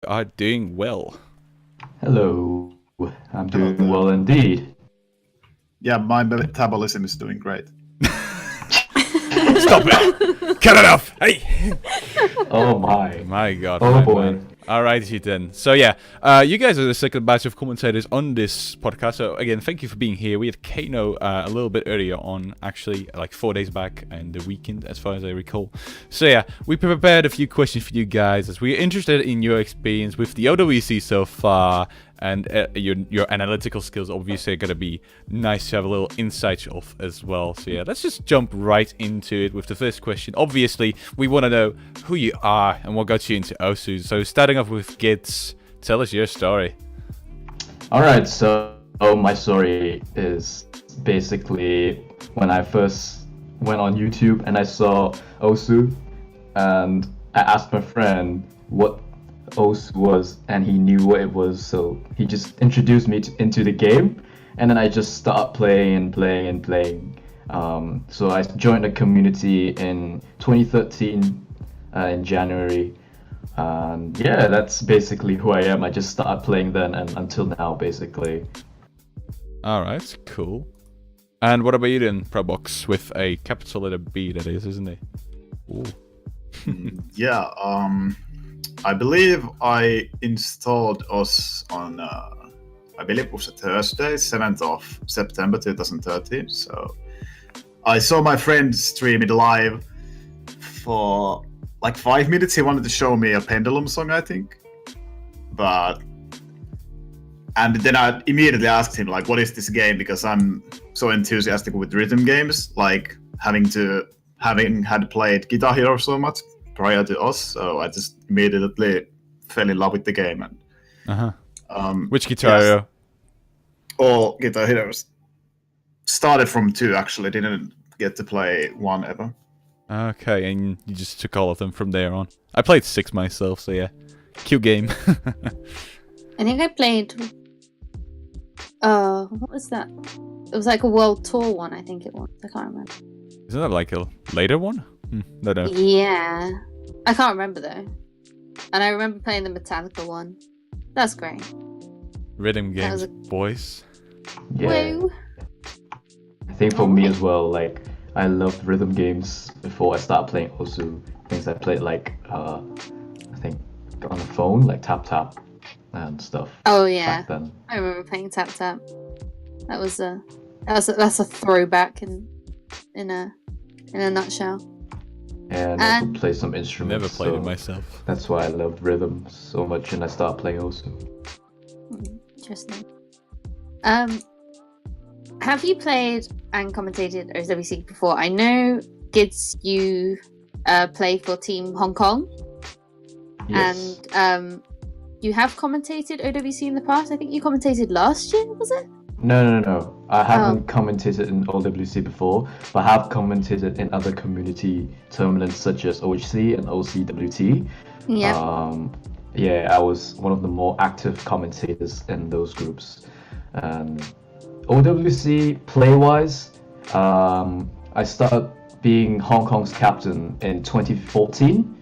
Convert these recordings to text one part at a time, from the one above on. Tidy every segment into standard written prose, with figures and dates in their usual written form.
are doing well. Hello, I'm Hello doing there. well indeed. Yeah, my metabolism is doing great. Stop it! Cut it off! Hey! Oh my. My God, Oh my boy. man. Alrighty then. So yeah, you guys are the second batch of commentators on this podcast. So again, thank you for being here. We had Kano a little bit earlier on, actually, like 4 days back, and the weekend, as far as I recall. So yeah, we prepared a few questions for you guys, as we're interested in your experience with the OWC so far, and your analytical skills obviously are gonna be nice to have a little insight of as well. So yeah, let's just jump right into it with the first question. Obviously, we want to know who you are and what got you into OSU. So starting off with Gits, tell us your story. Alright, so my story is basically when I first went on YouTube and I saw Osu, and I asked my friend what Osu was, and he knew what it was, so he just introduced me into the game, and then I just started playing. So I joined the community in 2013 in January. Yeah, that's basically who I am. I just started playing then and until now, basically. Alright, cool. And what about you then, ProBox, with a capital letter B, that is, isn't it? Ooh. Yeah, I believe I installed us on, I believe it was a Thursday, 7th of September 2013. So I saw my friend stream it live for like 5 minutes. He wanted to show me a Pendulum song, I think. And then I immediately asked him, like, what is this game? Because I'm so enthusiastic with rhythm games, like having had played Guitar Hero so much prior to us. So I just immediately fell in love with the game. And Which Guitar Hero? all Guitar Heroes. Started from 2, actually. Didn't get to play 1 ever. Okay, and you just took all of them from there on. I played 6 myself, so yeah. Cute game. I think I played. What was that? It was like a world tour one. I think it was. I can't remember. Isn't that like a later one? No. Yeah, I can't remember though. And I remember playing the Metallica one. That's great. Rhythm That was games, boys. Yeah. Woo. I think for me as well, like, I loved rhythm games before I started playing Osu. Things I played like, I think on the phone, like Tap Tap and stuff. Oh yeah, Back then. I remember playing Tap Tap. That's a throwback in a nutshell. And I could play some instruments. Never played so it myself. That's why I loved rhythm so much, and I started playing Osu. Interesting. Have you played and commentated OWC before? I know, Gids, you play for Team Hong Kong. Yes. And you have commentated OWC in the past. I think you commentated last year, was it? No. I haven't commentated in OWC before, but I have commentated in other community tournaments such as OWC and OCWT. Yeah. Yeah, I was one of the more active commentators in those groups. And OWC play-wise, I started being Hong Kong's captain in 2014.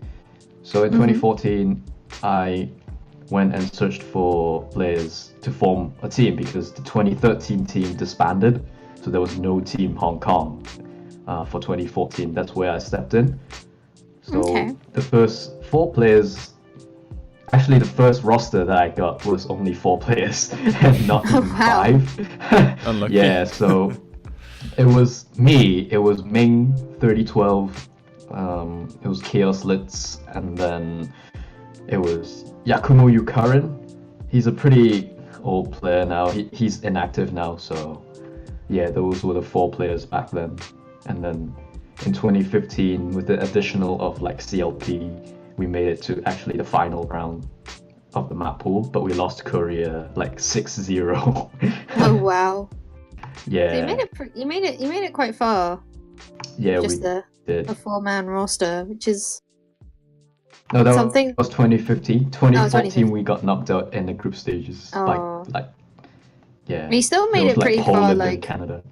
So in 2014, I went and searched for players to form a team because the 2013 team disbanded, so there was no team Hong Kong for 2014. That's where I stepped in. So the first 4 players, actually the first roster that I got was only 4 players and not even 5. Unlucky. Yeah, so it was me, it was Ming 3012, it was Chaos Litz, and then it was Yakumo Yukarin. He's a pretty old player now. He's inactive now, so yeah, those were the 4 players back then. And then in 2015, with the additional of like CLP, we made it to actually the final round of the map pool, but we lost Korea like 6-0. Oh wow. Yeah. So you made it quite far. Yeah, Just we did. a 4-man roster, which is No, that something. was 2015. 2014, 2015. we got knocked out in the group stages. Oh. Like, yeah. But you still made was it pretty far, Poland like and Canada.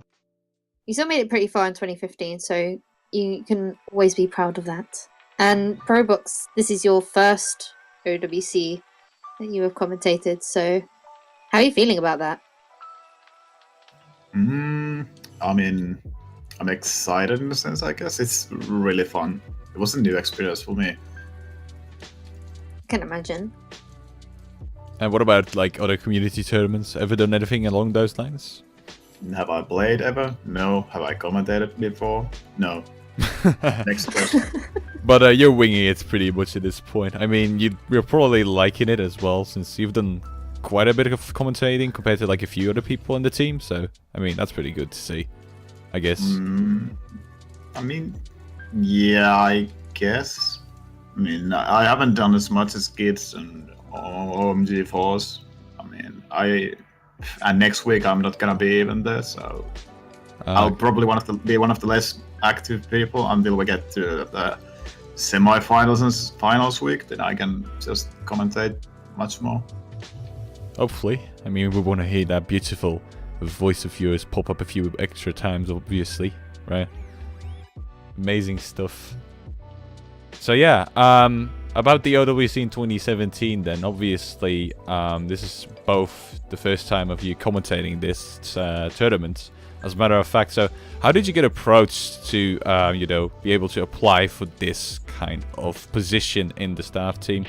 you still made it pretty far in 2015, so you can always be proud of that. And ProBox, this is your first OWC that you have commentated. So, how are you feeling about that? I mean, I'm excited in a sense, I guess. It's really fun. It was a new experience for me. I can imagine. And what about like other community tournaments? Ever done anything along those lines? Have I played ever? No. Have I commentated before? No. Next question. But you're winging it pretty much at this point. I mean, you're probably liking it as well, since you've done quite a bit of commentating compared to like a few other people in the team. So, I mean, that's pretty good to see, I guess. I mean, yeah, I guess. I mean, I haven't done as much as Kids and OMG Force. I mean, and next week I'm not gonna be even there, so I'll probably be one of the less active people until we get to the semi-finals and finals week. Then I can just commentate much more. Hopefully. I mean, we want to hear that beautiful voice of yours pop up a few extra times, obviously, right? Amazing stuff. So yeah, about the OWC in 2017 then, obviously, this is both the first time of you commentating this tournament, as a matter of fact. So how did you get approached to, be able to apply for this kind of position in the staff team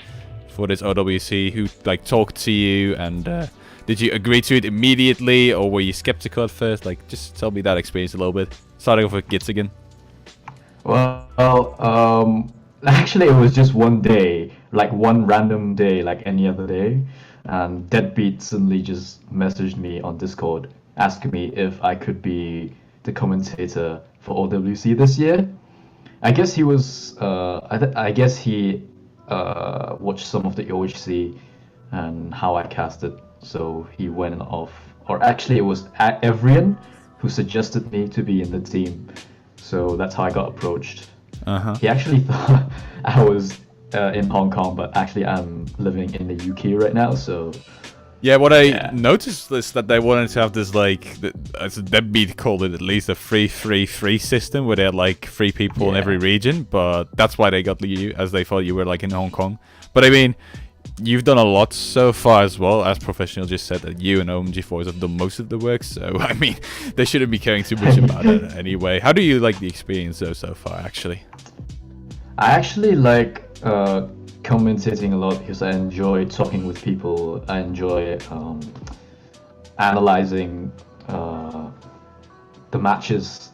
for this OWC? Who like talked to you, and did you agree to it immediately, or were you skeptical at first? Like, just tell me that experience a little bit. Starting off with Gitz again. Well, actually, it was just one day, like one random day, like any other day, and Deadbeat suddenly just messaged me on Discord, asking me if I could be the commentator for OWC this year. I guess he was, I guess he watched some of the OWC and how I casted, so he went off. Or actually, it was Evrian who suggested me to be in the team. So that's how I got approached. He actually thought I was in Hong Kong, but actually I'm living in the UK right now, so... Yeah, what I noticed is that they wanted to have this, like, as Deadbeat called it, at least a free system, where they had, like, 3 people in every region, but that's why they got you, as they thought you were, like, in Hong Kong. But I mean, you've done a lot so far as well, as Professional just said, that you and OMG4s have done most of the work, so, I mean, they shouldn't be caring too much about it anyway. How do you like the experience, though, so far, actually? I actually like commentating a lot because I enjoy talking with people. I enjoy analyzing the matches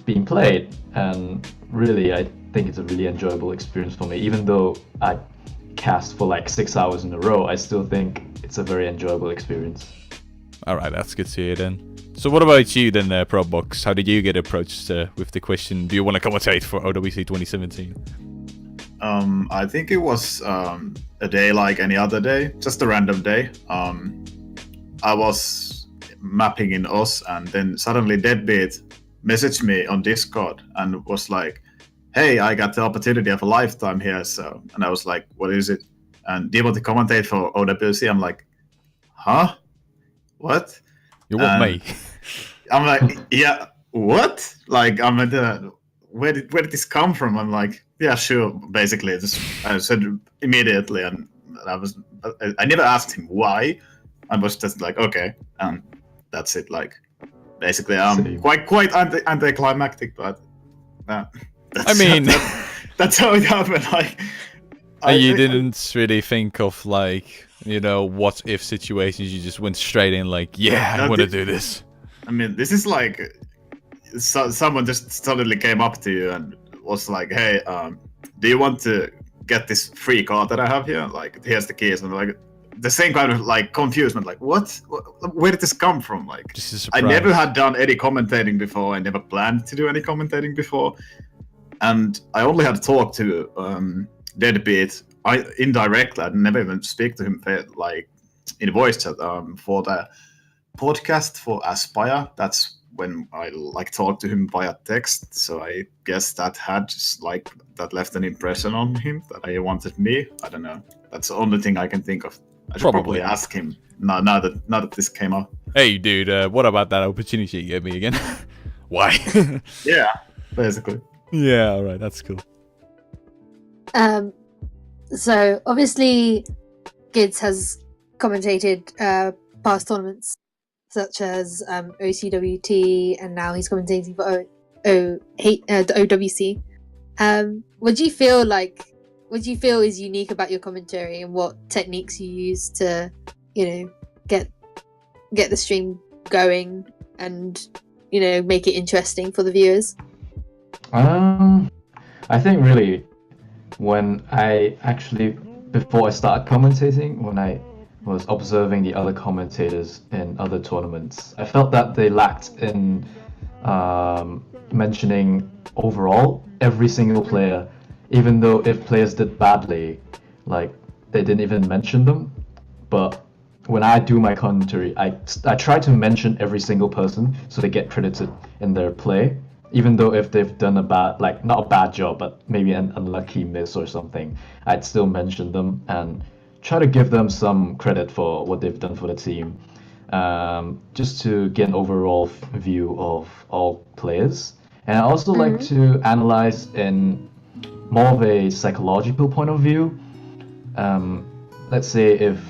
being played, and really I think it's a really enjoyable experience for me. Even though I cast for like 6 hours in a row, I still think it's a very enjoyable experience. Alright, that's good to hear then. So what about you then, ProBox? How did you get approached with the question, do you want to commentate for OWC 2017? I think it was a day like any other day, just a random day. I was mapping in Oz, and then suddenly Deadbeat messaged me on Discord and was like, hey, I got the opportunity of a lifetime here, so... And I was like, what is it? And do you want to commentate for OWC? I'm like, huh? What? You want me? I'm like, yeah, what? Like, I'm at the... Where did this come from? I'm like, yeah, sure. Basically, I said immediately, and I never asked him why. I was just like, okay, and that's it. Like, basically, quite anticlimactic, but that's how it happened. Like, you didn't really think of like, what if situations. You just went straight in, like, yeah, I want to do this. I mean, this is like. Someone just suddenly came up to you and was like, hey, do you want to get this free card that I have here? Like, here's the keys. And like, the same kind of like confusement, like, what? Where did this come from? Like, I never had done any commentating before. I never planned to do any commentating before. And I only had talked to Deadbeat indirectly. I never even speak to him like in voice chat for the podcast for Aspire. That's when I like talked to him via text, so I guess that had just like that left an impression on him that he wanted me. I don't know. That's the only thing I can think of. I should probably ask him now that this came up. Hey, dude, what about that opportunity you gave me again? Why? Yeah, basically. Yeah, all right, that's cool. So obviously, Gids has commentated past tournaments such as OCWT, and now he's commentating for the OWC. What do you feel is unique about your commentary, and what techniques you use to, get the stream going and make it interesting for the viewers? I think really when before I started commentating, when I was observing the other commentators in other tournaments, I felt that they lacked in mentioning overall every single player, even though if players did badly, like they didn't even mention them. But when I do my commentary, I try to mention every single person so they get credited in their play, even though if they've done a bad, like not a bad job, but maybe an unlucky miss or something, I'd still mention them and try to give them some credit for what they've done for the team, just to get an overall view of all players. And I also like to analyze in more of a psychological point of view. Let's say if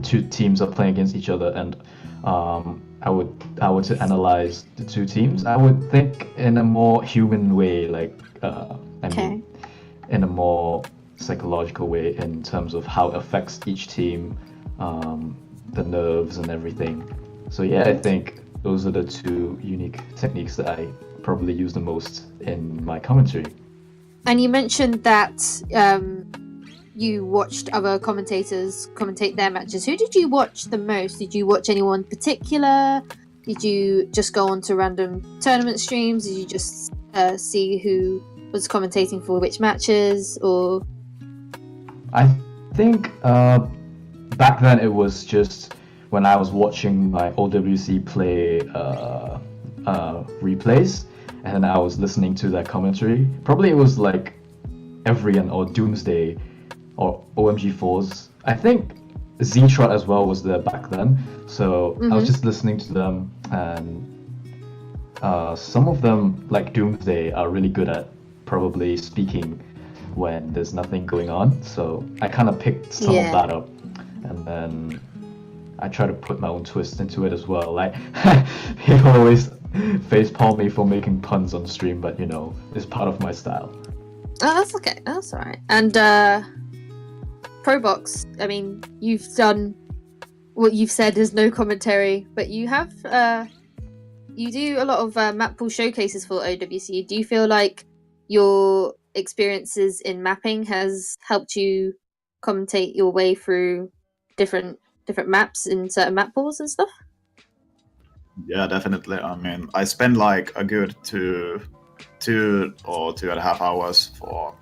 two teams are playing against each other, and I would to analyze the two teams, I would think in a more human way, like mean, in a more psychological way in terms of how it affects each team, the nerves and everything. So yeah, I think those are the two unique techniques that I probably use the most in my commentary. And you mentioned that you watched other commentators commentate their matches. Who did you watch the most? Did you watch anyone particular? Did you just go on to random tournament streams? Did you just see who was commentating for which matches? Or I think back then it was just when I was watching my OWC play replays, and I was listening to their commentary. Probably it was like Evrian or Doomsday or OMG4s. I think Z-Trot as well was there back then. So I was just listening to them, and some of them, like Doomsday, are really good at probably speaking when there's nothing going on. So I kind of picked some of that up, and then I try to put my own twist into it as well. Like people always facepalm me for making puns on stream, but it's part of my style. Oh, that's okay. That's all right. And ProBox, I mean, you've done what you've said is no commentary, but you have you do a lot of map pool showcases for OWC. Do you feel like your experiences in mapping has helped you commentate your way through different maps in certain map pools and stuff? Yeah, definitely. I mean, I spend like a good two or 2.5 hours for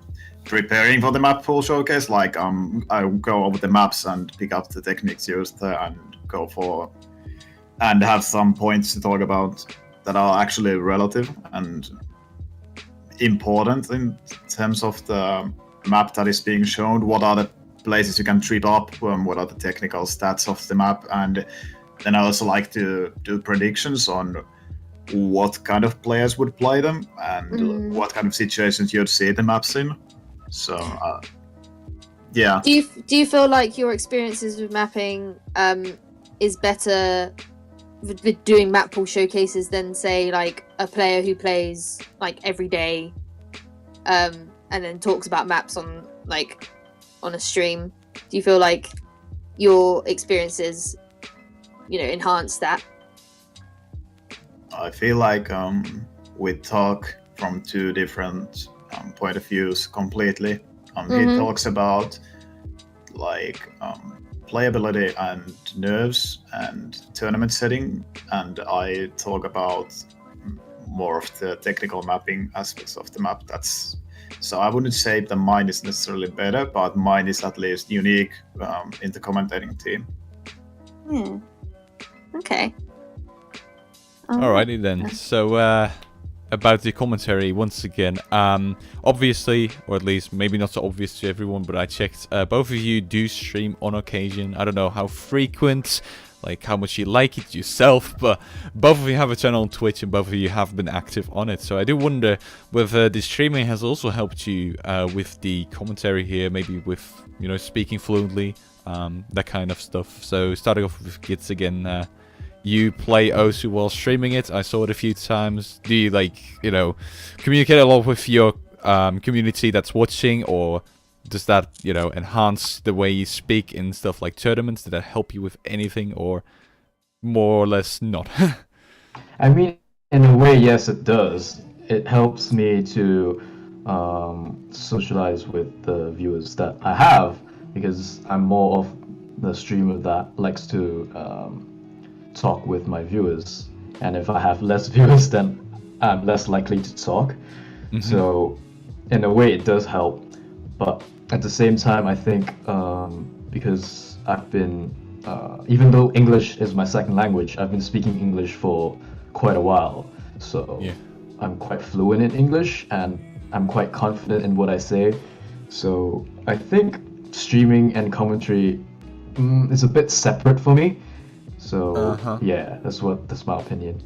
preparing for the map pool showcase. Like I go over the maps and pick up the techniques used and go for and have some points to talk about that are actually relative and important in terms of the map that is being shown. What are the places you can trip up? What are the technical stats of the map? And then I also like to do predictions on what kind of players would play them and what kind of situations you'd see the maps in. So, yeah. Do you feel like your experiences with mapping is better with doing map pool showcases than, say, like a player who plays like every day and then talks about maps on a stream? Do you feel like your experiences enhance that? I feel like we talk from two different point of views completely. He talks about playability and nerves and tournament setting, and I talk about more of the technical mapping aspects of the map. So I wouldn't say that mine is necessarily better, but mine is at least unique in the commentating team. Okay. Alrighty then. So about the commentary once again. Obviously, or at least maybe not so obvious to everyone, but I checked. Both of you do stream on occasion. I don't know how frequent, like how much you like it yourself, but both of you have a channel on Twitch and both of you have been active on it. So I do wonder whether the streaming has also helped you with the commentary here, maybe with speaking fluently. that kind of stuff. So starting off with Gits again, you play OWC while streaming it. I saw it a few times. Do you communicate a lot with your community that's watching, or does that enhance the way you speak in stuff like tournaments? Did that help you with anything, or more or less not? I mean, in a way, yes, it does. It helps me to socialize with the viewers that I have, because I'm more of the streamer that likes to talk with my viewers. And if I have less viewers, then I'm less likely to talk. Mm-hmm. So, in a way, it does help. But at the same time, I think because I've been, even though English is my second language, I've been speaking English for quite a while. So yeah. I'm quite fluent in English, and I'm quite confident in what I say. So I think streaming and commentary is a bit separate for me. So yeah, that's my opinion.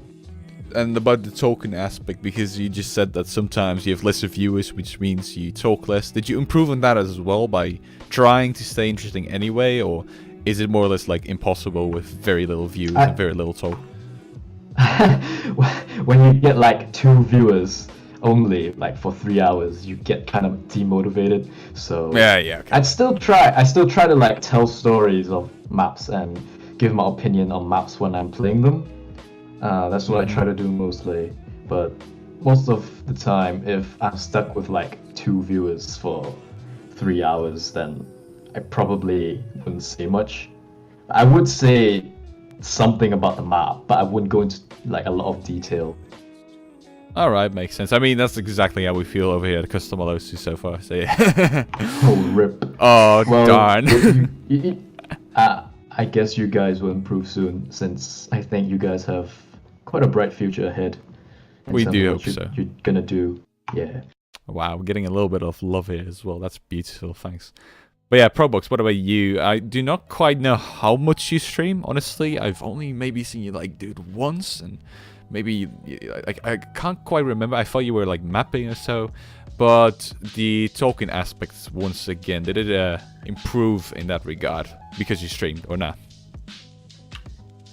And about the talking aspect, because you just said that sometimes you have lesser viewers, which means you talk less. Did you improve on that as well by trying to stay interesting anyway, or is it more or less like impossible with very little views and very little talk? When you get like 2 viewers only, like for 3 hours, you get kind of demotivated. So yeah, okay. I still try to like tell stories of maps and give my opinion on maps when I'm playing them. That's what I try to do mostly. But most of the time, if I'm stuck with like 2 viewers for 3 hours, then I probably wouldn't say much. I would say something about the map, but I wouldn't go into like a lot of detail. All right, makes sense. I mean, that's exactly how we feel over here at Custom OWC so far. So yeah. Oh, rip. Oh, well, darn. I guess you guys will improve soon, since I think you guys have quite a bright future ahead. We do hope so. You're gonna do, yeah. Wow, we're getting a little bit of love here as well. That's beautiful, thanks. But yeah, ProBox, what about you? I do not quite know how much you stream, honestly. I've only maybe seen you like do it once, and maybe I can't quite remember. I thought you were like mapping or so. But the talking aspects, once again, did it improve in that regard because you streamed or not?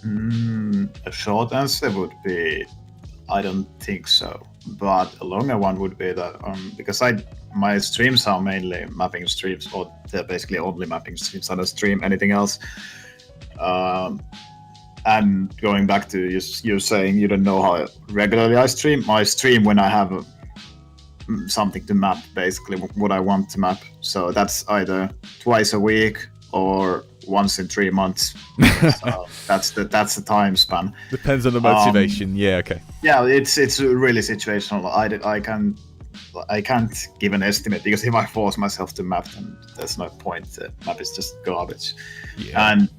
A short answer would be, I don't think so. But a longer one would be that because my streams are mainly mapping streams, or they're basically only mapping streams. I don't stream anything else. And going back to you saying you don't know how regularly I stream when I have something to map, basically what I want to map. So that's either twice a week or once in 3 months. So that's the time span. Depends on the motivation. Yeah, okay. Yeah, it's really situational. I can't give an estimate, because if I force myself to map, then there's no point. The map is just garbage. Yeah. And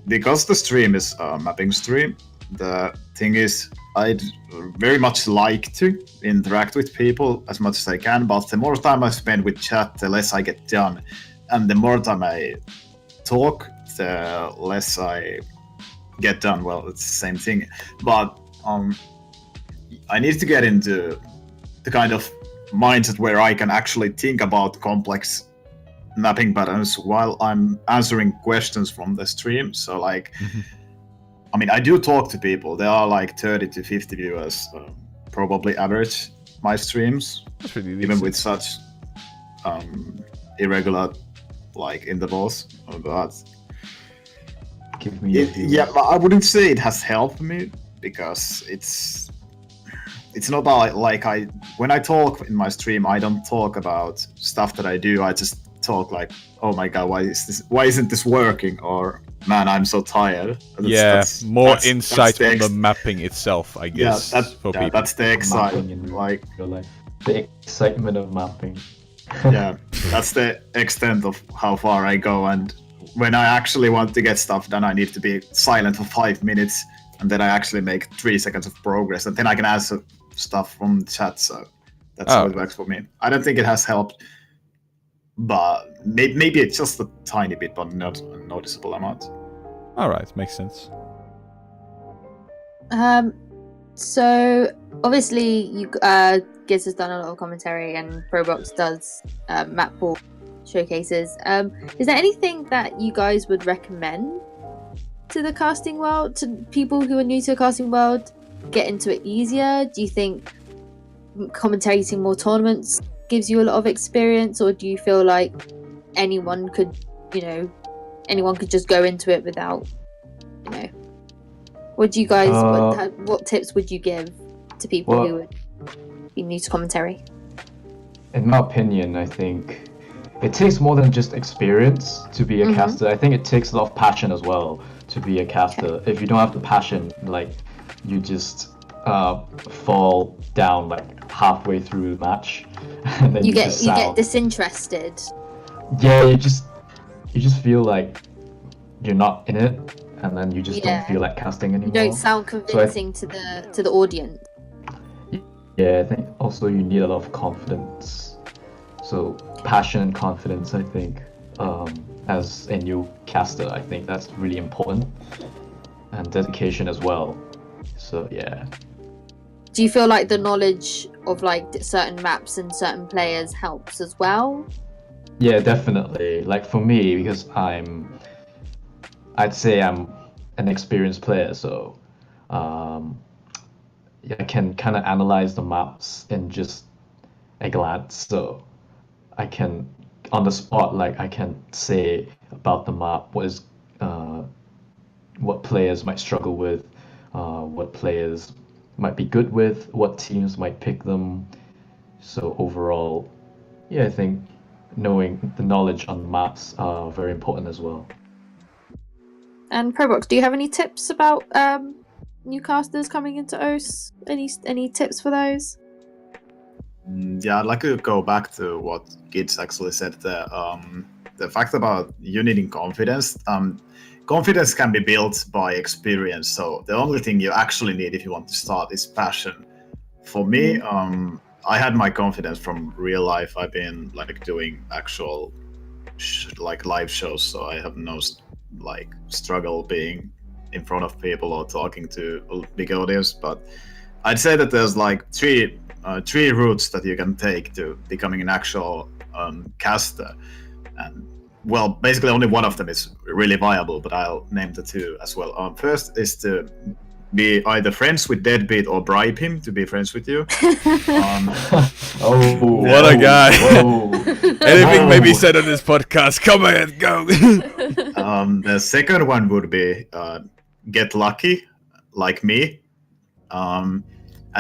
because the stream is a mapping stream, the thing is, I'd very much like to interact with people as much as I can, but the more time I spend with chat, the less I get done. And the more time I talk, the less I get done. Well, it's the same thing. But I need to get into the kind of mindset where I can actually think about complex mapping patterns while I'm answering questions from the stream. So like, I mean, I do talk to people. There are like 30 to 50 viewers, probably average my streams, even with such irregular like intervals. But give me yeah, but I wouldn't say it has helped me, because it's not like when I talk in my stream, I don't talk about stuff that I do. I just talk like, oh my god, why isn't this working, or man, I'm so tired. That's more insight on the mapping itself, I guess. Yeah, that's the excitement, like the excitement of mapping. Yeah, that's the extent of how far I go. And when I actually want to get stuff done, I need to be silent for 5 minutes, and then I actually make 3 seconds of progress, and then I can answer stuff from the chat. So that's how it works for me. I don't think it has helped, but maybe it's just a tiny bit, but not a noticeable amount. All right, makes sense. So obviously you Giz has done a lot of commentary, and ProBox does map pool showcases. Is there anything that you guys would recommend to the casting world, to people who are new to the casting world, get into it easier? Do you think commentating more tournaments gives you a lot of experience, or do you feel like anyone could just go into it without, what do you guys, what tips would you give to people who would be new to commentary? In my opinion, I think it takes more than just experience to be a caster. I think it takes a lot of passion as well to be a caster. Okay. If you don't have the passion, like, you just fall down like halfway through the match, and then you get disinterested. Yeah, you just feel like you're not in it, and then you just don't feel like casting anymore. You don't sound convincing to the audience. Yeah, I think also you need a lot of confidence. So passion and confidence, I think, as a new caster, I think that's really important, and dedication as well. So yeah. Do you feel like the knowledge of like certain maps and certain players helps as well? Yeah, definitely. Like for me, because I'd say I'm an experienced player, so I can kind of analyze the maps in just a glance. So I can, on the spot, like I can say about the map what players might struggle with, what players might be good with, what teams might pick them. So overall, yeah, I think knowing the knowledge on the maps are very important as well. And ProBox, do you have any tips about new casters coming into OWC? Any tips for those? Yeah, I'd like to go back to what Gids actually said there. The fact about you needing confidence. Confidence can be built by experience, so the only thing you actually need if you want to start is passion. For me, I had my confidence from real life. I've been like doing actual like live shows, so I have no like struggle being in front of people or talking to a big audience. But I'd say that there's like three routes that you can take to becoming an actual caster, and well, basically only one of them is really viable, but I'll name the two as well. First is to be either friends with Deadbeat or bribe him to be friends with you. What a guy. Anything may be said on this podcast. Come ahead, go. The second one would be get lucky, like me. And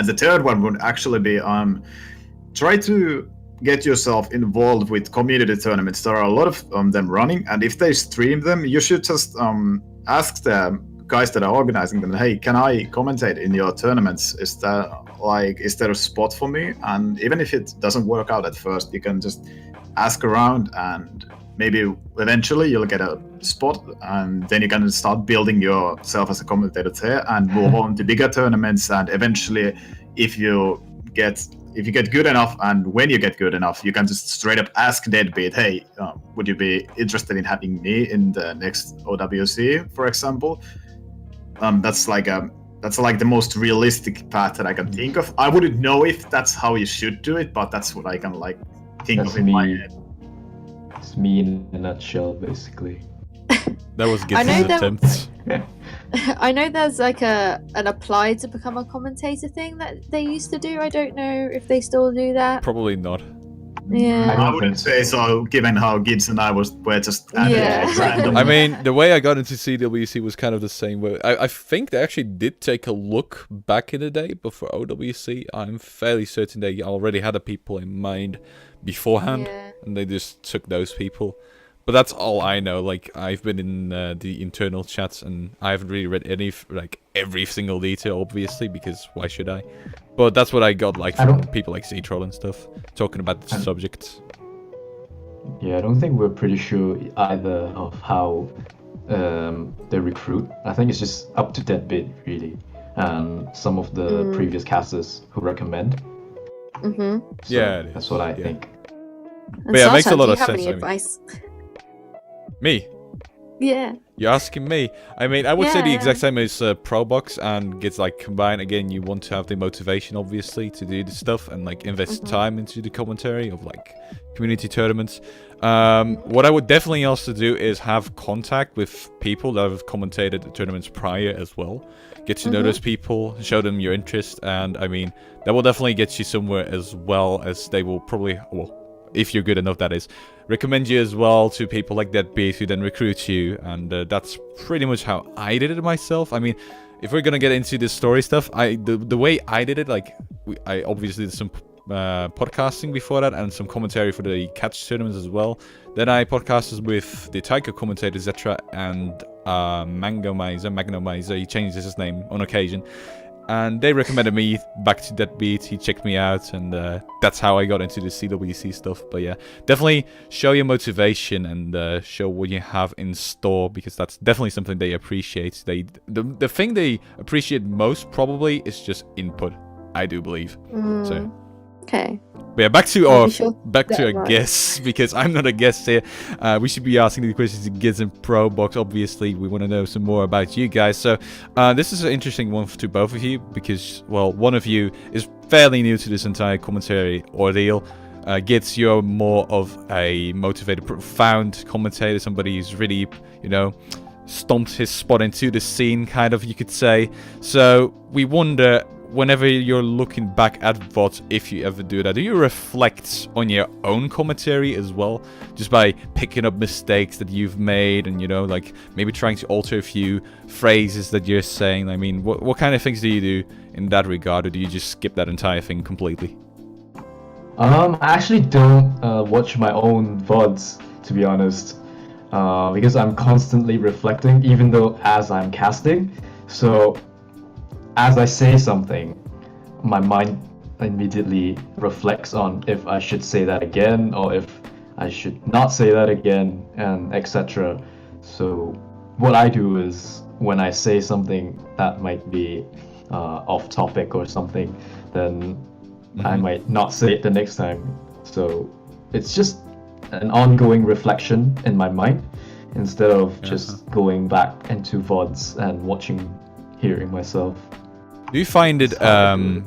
the third one would actually be try to get yourself involved with community tournaments. There are a lot of them running, and if they stream them, you should just ask the guys that are organizing them, hey, can I commentate in your tournaments? Is there a spot for me? And even if it doesn't work out at first, you can just ask around, and maybe eventually you'll get a spot, and then you can start building yourself as a commentator there and move on to bigger tournaments. And eventually, if you get good enough, and when you get good enough, you can just straight up ask Deadbeat, hey, would you be interested in having me in the next OWC, for example? That's like the most realistic path that I can think of. I wouldn't know if that's how you should do it, but that's what I can like think of in my head. It's me in a nutshell, basically. That was Gids' attempt. I know there's like an apply to become a commentator thing that they used to do. I don't know if they still do that. Probably not. Yeah. I wouldn't say so, given how Gids and I were just random. I mean, the way I got into CWC was kind of the same way. I think they actually did take a look back in the day, but for OWC, I'm fairly certain they already had the people in mind beforehand, and they just took those people. But that's all I know. Like, I've been in the internal chats, and I haven't really read every single detail, obviously, because why should I? But that's what I got, like, from people like Z-Troll and stuff, talking about the subject. Yeah, I don't think we're pretty sure either of how they recruit. I think it's just up to Deadbeat, really, and some of the previous casters who recommend. Mm-hmm. So yeah, that's what I think. But yeah, it makes a lot of sense. Do you have any advice? Me? Yeah. You're asking me. I mean, I would say the Yeah. exact same as ProBox and gets like combined. Again, you want to have the motivation, obviously, to do the stuff and like invest time into the commentary of like community tournaments. What I would definitely also do is have contact with people that have commentated the tournaments prior as well. Get to know those people, show them your interest, and I mean, that will definitely get you somewhere as well as they will probably, well, if you're good enough, that is, recommend you as well to people like Deadbeat who then recruit you, and that's pretty much how I did it myself. I mean, if we're gonna get into this story stuff, the way I did it, like, I obviously did some podcasting before that and some commentary for the catch tournaments as well. Then I podcasted with the Taiko commentator Zetra and Magnomizer, he changes his name on occasion. And they recommended me back to Deadbeat. He checked me out, and that's how I got into the CWC stuff. But yeah, definitely show your motivation and show what you have in store, because that's definitely something they appreciate. The thing they appreciate most probably is just input, I do believe. So. Okay. But yeah, back to That our guests, because I'm not a guest here. We should be asking the questions to Giz and ProBox. Obviously, we want to know some more about you guys. So this is an interesting one to both of you, because, well, one of you is fairly new to this entire commentary ordeal. Giz, you're more of a motivated, profound commentator, somebody who's really, you know, stomped his spot into the scene, kind of, you could say. So we wonder, whenever you're looking back at VODs, if you ever do that, do you reflect on your own commentary as well? Just by picking up mistakes that you've made and, you know, like maybe trying to alter a few phrases that you're saying? I mean, what kind of things do you do in that regard, or do you just skip that entire thing completely? I actually don't watch my own VODs, to be honest, because I'm constantly reflecting, even though as I'm casting. So as I say something, my mind immediately reflects on if I should say that again or if I should not say that again, and etc. So what I do is, when I say something that might be off topic or something, then I might not say it the next time. So it's just an ongoing reflection in my mind, instead of just going back into VODs and hearing myself. Do you find it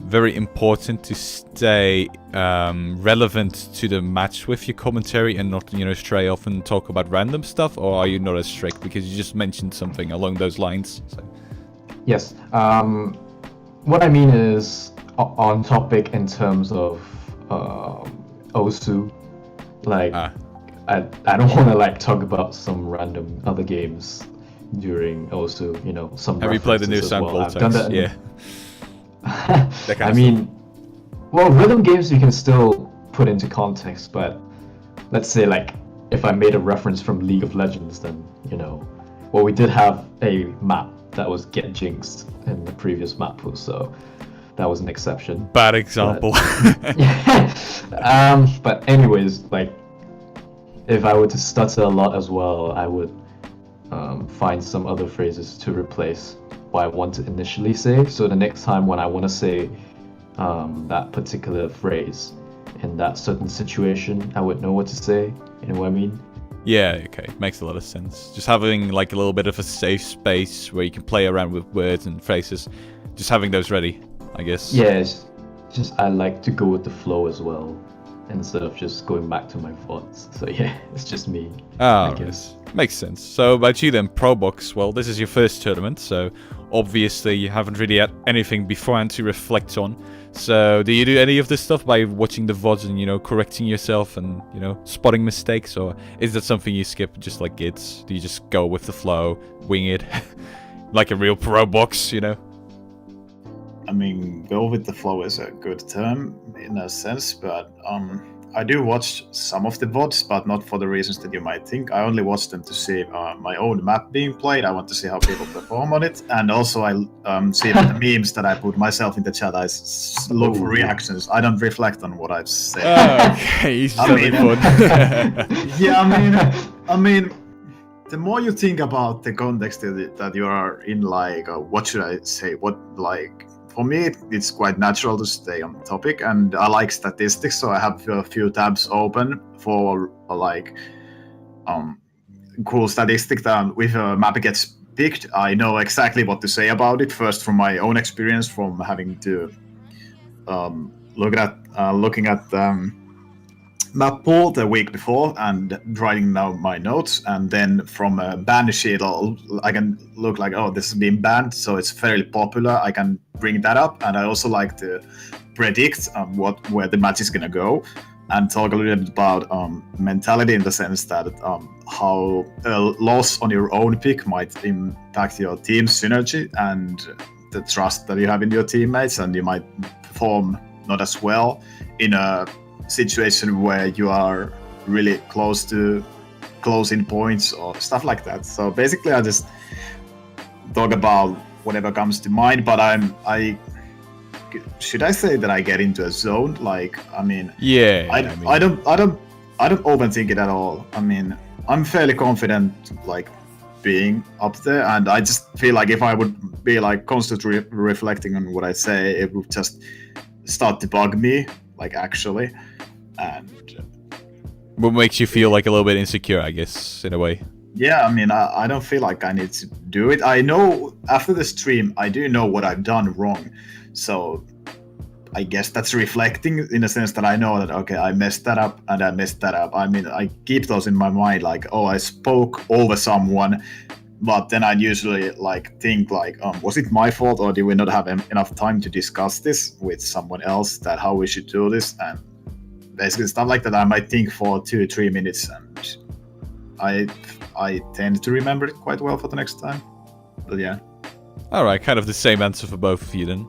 very important to stay relevant to the match with your commentary and not, you know, stray off and talk about random stuff, or are you not as strict because you just mentioned something along those lines? So. Yes. What I mean is on topic in terms of OWC. Like, I don't want to like talk about some random other games during OWC, you know, some. Have you played the new Sound Voltex? Yeah. I mean, well, rhythm games you can still put into context, but let's say like if I made a reference from League of Legends, then, you know, well, we did have a map that was Get Jinxed in the previous map pool, so that was an exception. Bad example. But anyways, like, if I were to stutter a lot as well, I would find some other phrases to replace what I want to initially say. So the next time when I want to say that particular phrase in that certain situation, I would know what to say. You know what I mean? Yeah, okay. Makes a lot of sense. Just having like a little bit of a safe space where you can play around with words and phrases. Just having those ready, I guess. Yeah, it's just I like to go with the flow as well, instead of just going back to my thoughts. So yeah, it's just me. I guess. Makes sense. So about you then, ProBox, well, this is your first tournament, so obviously you haven't really had anything beforehand to reflect on. So do you do any of this stuff by watching the VODs and, you know, correcting yourself and, you know, spotting mistakes, or is that something you skip just like Giz? Do you just go with the flow, wing it, like a real ProBox, you know? I mean, go with the flow is a good term in a sense, but I do watch some of the VODs, but not for the reasons that you might think. I only watch them to see my own map being played. I want to see how people perform on it, and also I see the memes that I put myself in the chat. I look for reactions. I don't reflect on what I've said. Oh, okay, yeah, I mean, the more you think about the context that you are in, like, what should I say? For me, it's quite natural to stay on topic, and I like statistics, so I have a few tabs open for like cool statistic that if a map gets picked, I know exactly what to say about it. First, from my own experience, from having to looking at map pool the week before and writing down my notes, and then from a ban sheet, I can look like, oh, this has been banned, so it's fairly popular. I can bring that up, and I also like to predict where the match is gonna go, and talk a little bit about mentality, in the sense that how a loss on your own pick might impact your team's synergy and the trust that you have in your teammates, and you might perform not as well in a situation where you are really close to closing points or stuff like that. So basically, I just talk about whatever comes to mind. But should I say that I get into a zone? Like, I mean, yeah. I don't overthink it at all. I mean, I'm fairly confident, like, being up there, and I just feel like if I would be like constantly reflecting on what I say, it would just start to bug me, like, actually. And what makes you feel like a little bit insecure, I guess, in a way? Yeah, I mean, I don't feel like I need to do it. I know after the stream, I do know what I've done wrong. So I guess that's reflecting, in a sense that I know that, okay, I messed that up and I messed that up. I mean, I keep those in my mind, like, oh, I spoke over someone, but then I usually like think like, was it my fault, or did we not have enough time to discuss this with someone else, that how we should do this? And basically stuff like that I might think for 2-3 minutes, and I tend to remember it quite well for the next time. But yeah. All right, kind of the same answer for both of you then.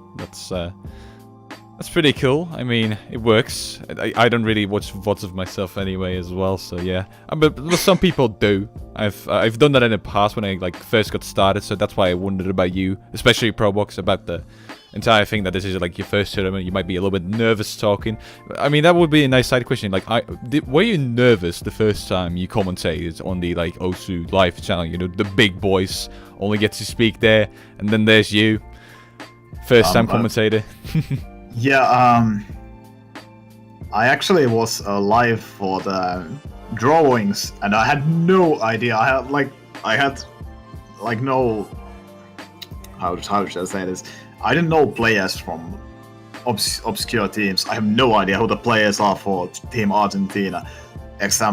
That's pretty cool. I mean, it works. I don't really watch VODs of myself anyway as well, so yeah. But some people do. I've done that in the past when I like first got started, so that's why I wondered about you, especially ProBox, about the entire thing, that this is like your first tournament. You might be a little bit nervous talking. I mean, that would be a nice side question. Like, were you nervous the first time you commentated on the like OWC live channel? You know, the big boys only get to speak there, and then there's you, first time commentator. Yeah, I actually was live for the drawings, and I had no idea. I had no, how should I say this? I didn't know players from obscure teams. I have no idea who the players are for Team Argentina.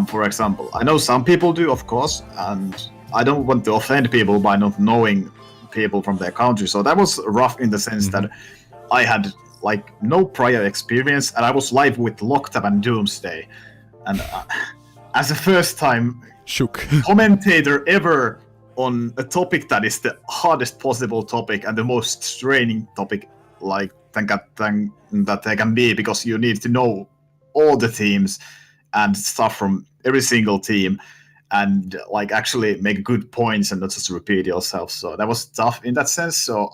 For example, I know some people do, of course, and I don't want to offend people by not knowing people from their country. So that was rough in the sense that I had like no prior experience, and I was live with Locktab and Doomsday, and as a first time commentator ever on a topic that is the hardest possible topic and the most straining topic, like that there can be, because you need to know all the teams and stuff from every single team, and like actually make good points and not just repeat yourself. So that was tough in that sense. So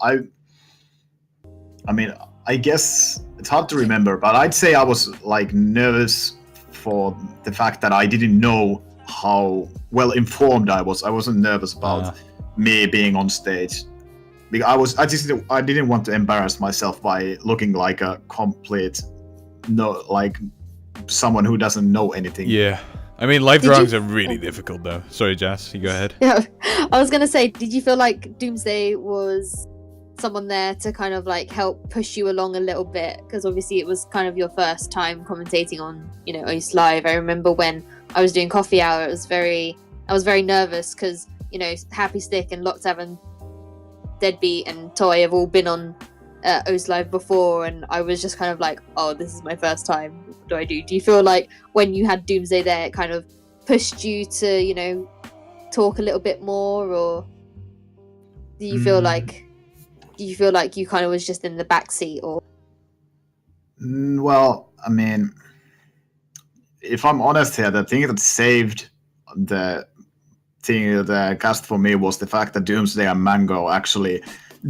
I mean, I guess it's hard to remember, but I'd say I was like nervous for the fact that I didn't know how well informed I was. I wasn't nervous about me being on stage. I didn't want to embarrass myself by looking like a complete someone who doesn't know anything. Yeah. I mean, live drawings are really difficult though. Sorry, Jazz, you go ahead. Yeah, I was gonna say, did you feel like Doomsday was someone there to kind of like help push you along a little bit? Because obviously it was kind of your first time commentating on, you know, OWC Live. I remember when I was doing coffee hour, I was very nervous because, you know, Happy Stick and Locktab and Deadbeat and Toy have all been on OWC Live before, and I was just kind of like, oh, this is my first time. What do I do? Do you feel like when you had Doomsday there, it kind of pushed you to, you know, talk a little bit more, or do you feel like you kind of was just in the back seat? Or well, I mean, if I'm honest here, the thing that saved the cast for me was the fact that Doomsday and Mango actually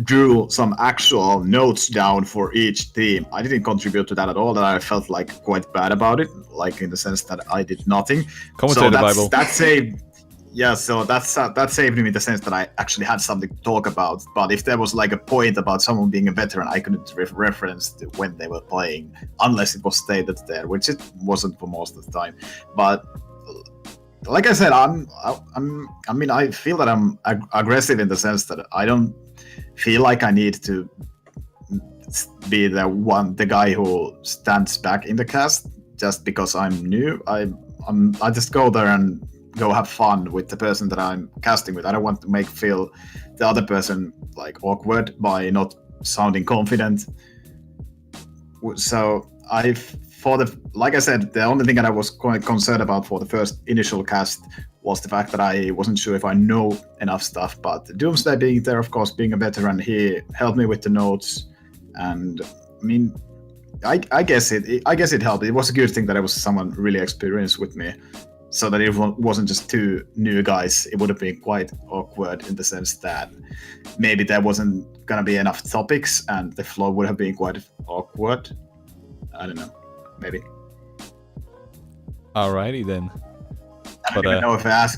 drew some actual notes down for each team. I didn't contribute to that at all, and I felt like quite bad about it, like in the sense that I did nothing. Commentator Bible. That saved. Yeah, so that saved me in the sense that I actually had something to talk about. But if there was like a point about someone being a veteran, I couldn't reference to when they were playing, unless it was stated there, which it wasn't for most of the time. But like I said, I mean, I feel that I'm aggressive in the sense that I don't feel like I need to be the guy who stands back in the cast just because I'm new. I just go there and go have fun with the person that I'm casting with. I don't want to feel the other person like awkward by not sounding confident. So like I said, the only thing that I was quite concerned about for the first initial cast was the fact that I wasn't sure if I know enough stuff. But Doomsday being there, of course, being a veteran, he helped me with the notes, and I mean, I guess it helped. It was a good thing that it was someone really experienced with me, so that it wasn't just two new guys. It would have been quite awkward in the sense that maybe there wasn't gonna be enough topics, and the flow would have been quite awkward. I don't know. Maybe. Alrighty then. I don't even know if I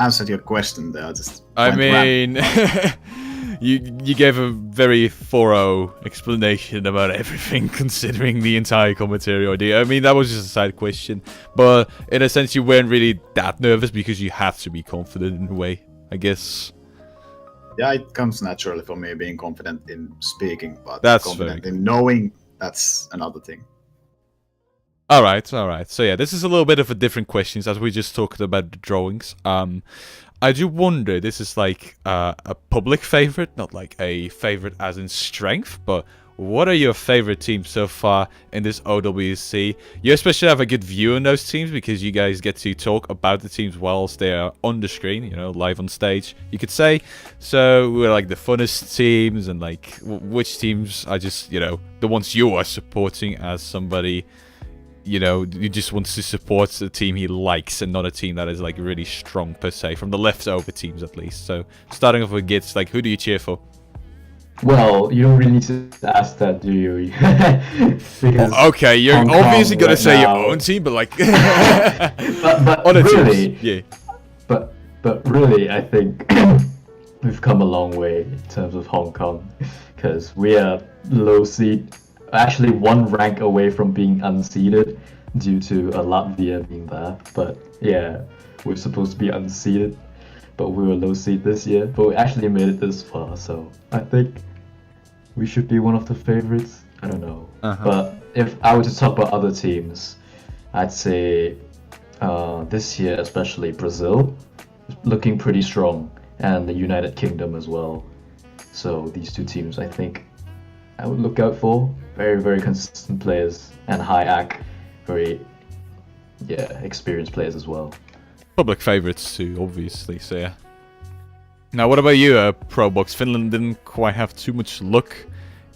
answered your question there. I mean, you gave a very thorough explanation about everything, considering the entire commentary idea. I mean, that was just a side question, but in a sense, you weren't really that nervous because you had to be confident in a way, I guess. Yeah, it comes naturally for me being confident in speaking, but that's confident in knowing, that's another thing. Alright. So yeah, this is a little bit of a different questions as we just talked about the drawings. I do wonder, this is like a public favorite, not like a favorite as in strength, but what are your favorite teams so far in this OWC? You especially have a good view on those teams because you guys get to talk about the teams whilst they are on the screen, you know, live on stage, you could say. So we're like the funnest teams, and like which teams are just, you know, the ones you are supporting as somebody, you know, you just want to support the team he likes and not a team that is like really strong per se, from the leftover teams at least. So starting off with Gits, like who do you cheer for? Well, you don't really need to ask that, do you? Because okay, you're Hong obviously Kong gonna right say now, your own team, but like but other really, teams, yeah. But really, I think we've come a long way in terms of Hong Kong, because we are low seed, actually one rank away from being unseeded due to Latvia being there. But yeah, we're supposed to be unseeded, but we were low seed this year. But we actually made it this far, so I think we should be one of the favorites. I don't know. But if I were to talk about other teams, I'd say this year, especially Brazil, looking pretty strong, and the United Kingdom as well. So these two teams, I think, I would look out for. Very, very consistent players, and high AC, very, experienced players as well. Public favorites too, obviously, so yeah. Now, what about you, ProBox? Finland didn't quite have too much luck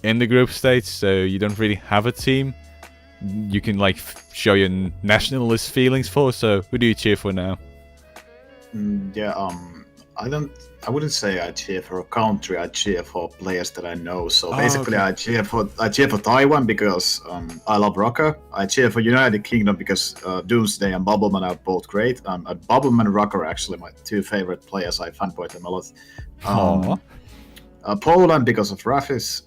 in the group stage, so you don't really have a team you can like show your nationalist feelings for. So who do you cheer for now? I wouldn't say I cheer for a country. I cheer for players that I know. So basically, okay. I cheer for Taiwan because I love Rocker. I cheer for United Kingdom because Doomsday and Bubbleman are both great. Bubbleman and Rocker are actually my two favorite players. I fanboy them a lot. Poland because of Rafis,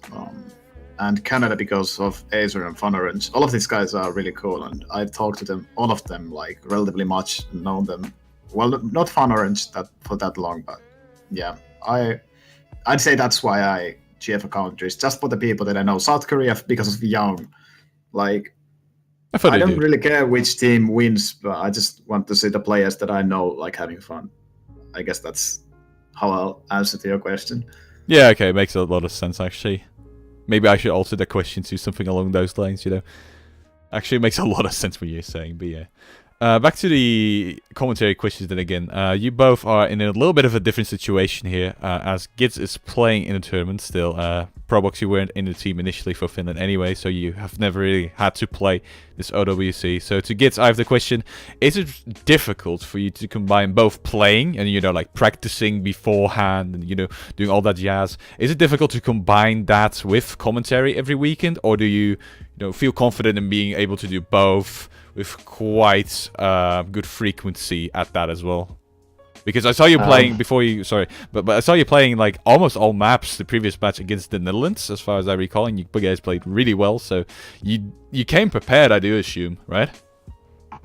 and Canada because of Acer and Fun Orange. All of these guys are really cool, and I've talked to them, all of them, like relatively much, known them. Well, not Fun Orange for that long, but yeah, I'd say that's why I cheer for countries, just for the people that I know. South Korea because of Young, like I don't really care which team wins, but I just want to see the players that I know like having fun. I guess that's how I'll answer to your question. Yeah, okay, makes a lot of sense actually. Maybe I should alter the question to something along those lines, you know. Actually, it makes a lot of sense what you're saying, but yeah. Back to the commentary questions then again. You both are in a little bit of a different situation here, as Gids is playing in the tournament still. ProBox, you weren't in the team initially for Finland anyway, so you have never really had to play this OWC. So to Gids, I have the question, is it difficult for you to combine both playing and, you know, like practicing beforehand and, you know, doing all that jazz? Is it difficult to combine that with commentary every weekend, or do you know, feel confident in being able to do both with quite good frequency at that as well? Because I saw you playing before you, but I saw you playing like almost all maps the previous match against the Netherlands, as far as I recall, and you guys played really well, so you came prepared, I do assume, right?